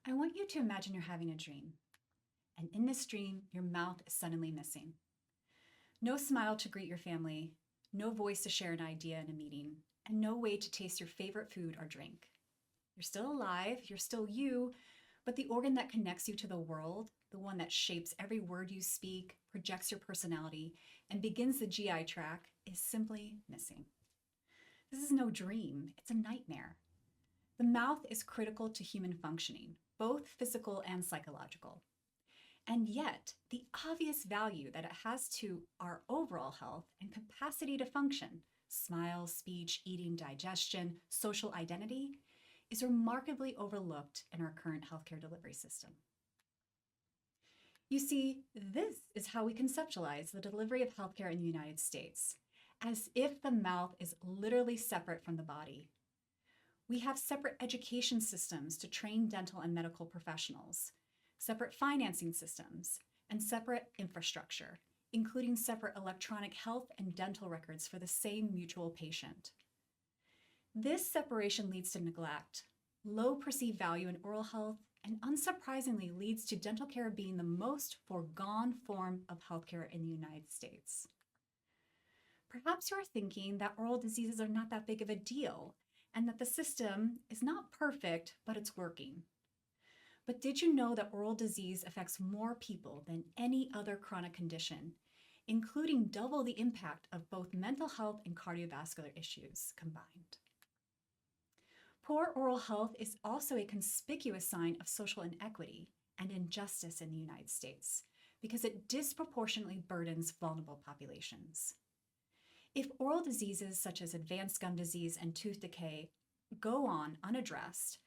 I want you to imagine you're having a dream, and in this dream, your mouth is suddenly missing. No smile to greet your family, no voice to share an idea in a meeting, and no way to taste your favorite food or drink. You're still alive, you're still you, but the organ that connects you to the world, the one that shapes every word you speak, projects your personality, and begins the GI tract, is simply missing. This is no dream, it's a nightmare. The mouth is critical to human functioning, both physical and psychological. And yet, the obvious value that it has to our overall health and capacity to function, smile, speech, eating, digestion, social identity, is remarkably overlooked in our current healthcare delivery system. You see, this is how we conceptualize the delivery of healthcare in the United States, as if the mouth is literally separate from the body. We have separate education systems to train dental and medical professionals, separate financing systems, and separate infrastructure, including separate electronic health and dental records for the same mutual patient. This separation leads to neglect, low perceived value in oral health, and unsurprisingly leads to dental care being the most foregone form of healthcare in the United States. Perhaps you're thinking that oral diseases are not that big of a deal and that the system is not perfect, but it's working. But did you know that oral disease affects more people than any other chronic condition, including double the impact of both mental health and cardiovascular issues combined? Poor oral health is also a conspicuous sign of social inequity and injustice in the United States because it disproportionately burdens vulnerable populations. If oral diseases such as advanced gum disease and tooth decay go on unaddressed,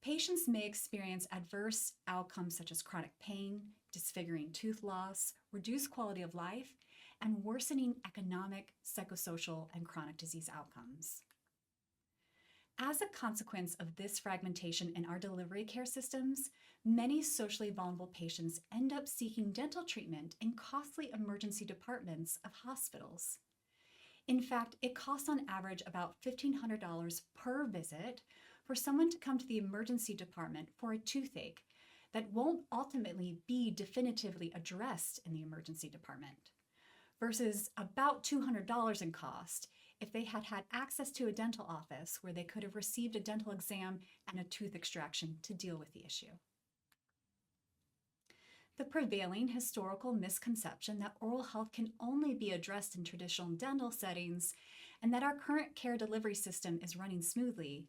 patients may experience adverse outcomes such as chronic pain, disfiguring tooth loss, reduced quality of life, and worsening economic, psychosocial, and chronic disease outcomes. As a consequence of this fragmentation in our delivery care systems, many socially vulnerable patients end up seeking dental treatment in costly emergency departments of hospitals. In fact, it costs on average about $1,500 per visit for someone to come to the emergency department for a toothache that won't ultimately be definitively addressed in the emergency department, versus about $200 in cost if they had had access to a dental office where they could have received a dental exam and a tooth extraction to deal with the issue. The prevailing historical misconception that oral health can only be addressed in traditional dental settings and that our current care delivery system is running smoothly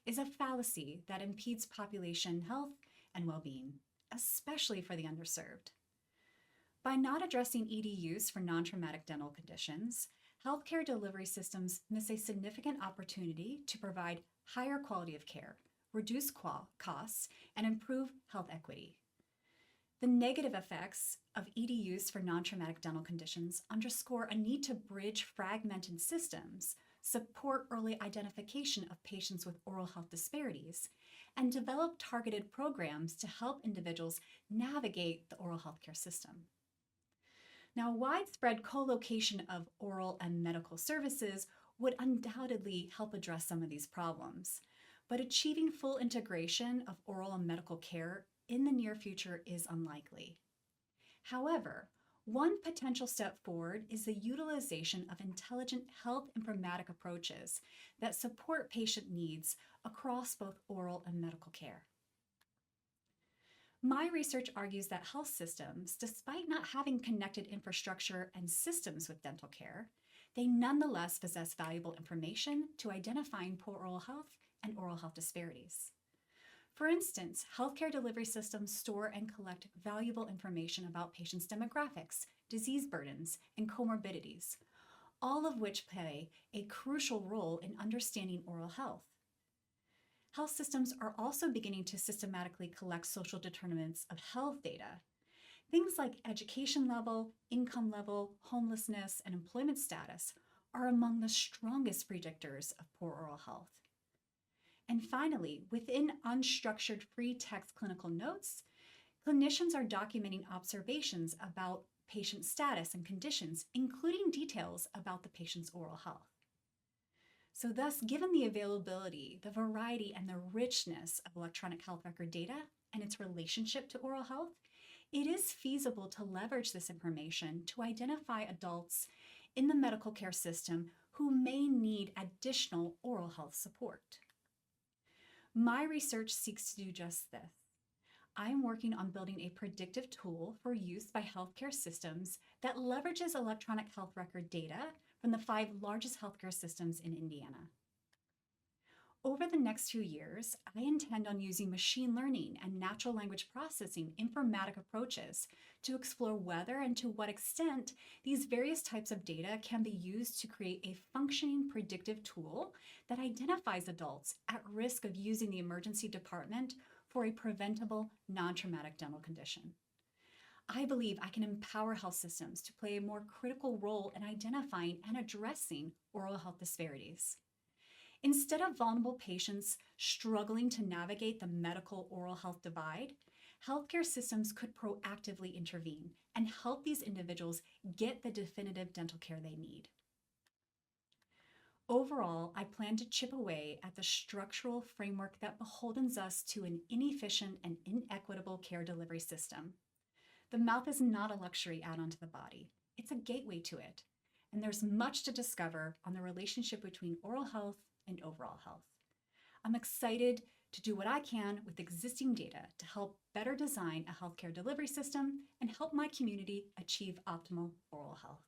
is a fallacy that impedes population health and well-being, especially for the underserved. By not addressing ED use for non-traumatic dental conditions, healthcare delivery systems miss a significant opportunity to provide higher quality of care, reduce costs, and improve health equity. The negative effects of ED use for non-traumatic dental conditions underscore a need to bridge fragmented systems, support early identification of patients with oral health disparities, and develop targeted programs to help individuals navigate the oral healthcare system. Now, widespread co-location of oral and medical services would undoubtedly help address some of these problems, but achieving full integration of oral and medical care in the near future is unlikely. However, one potential step forward is the utilization of intelligent health informatic approaches that support patient needs across both oral and medical care. My research argues that health systems, despite not having connected infrastructure and systems with dental care, they nonetheless possess valuable information to identifying poor oral health and oral health disparities. For instance, healthcare delivery systems store and collect valuable information about patients' demographics, disease burdens, and comorbidities, all of which play a crucial role in understanding oral health. Health systems are also beginning to systematically collect social determinants of health data. Things like education level, income level, homelessness, and employment status are among the strongest predictors of poor oral health. And finally, within unstructured free text clinical notes, clinicians are documenting observations about patient status and conditions, including details about the patient's oral health. So thus, given the availability, the variety, and the richness of electronic health record data and its relationship to oral health, it is feasible to leverage this information to identify adults in the medical care system who may need additional oral health support. My research seeks to do just this. I am working on building a predictive tool for use by healthcare systems that leverages electronic health record data from the 5 largest healthcare systems in Indiana. Over the next few years, I intend on using machine learning and natural language processing informatic approaches to explore whether and to what extent these various types of data can be used to create a functioning predictive tool that identifies adults at risk of using the emergency department for a preventable, non-traumatic dental condition. I believe I can empower health systems to play a more critical role in identifying and addressing oral health disparities. Instead of vulnerable patients struggling to navigate the medical oral health divide, healthcare systems could proactively intervene and help these individuals get the definitive dental care they need. Overall, I plan to chip away at the structural framework that beholdens us to an inefficient and inequitable care delivery system. The mouth is not a luxury add-on to the body. It's a gateway to it. And there's much to discover on the relationship between oral health and overall health. I'm excited to do what I can with existing data to help better design a healthcare delivery system and help my community achieve optimal oral health.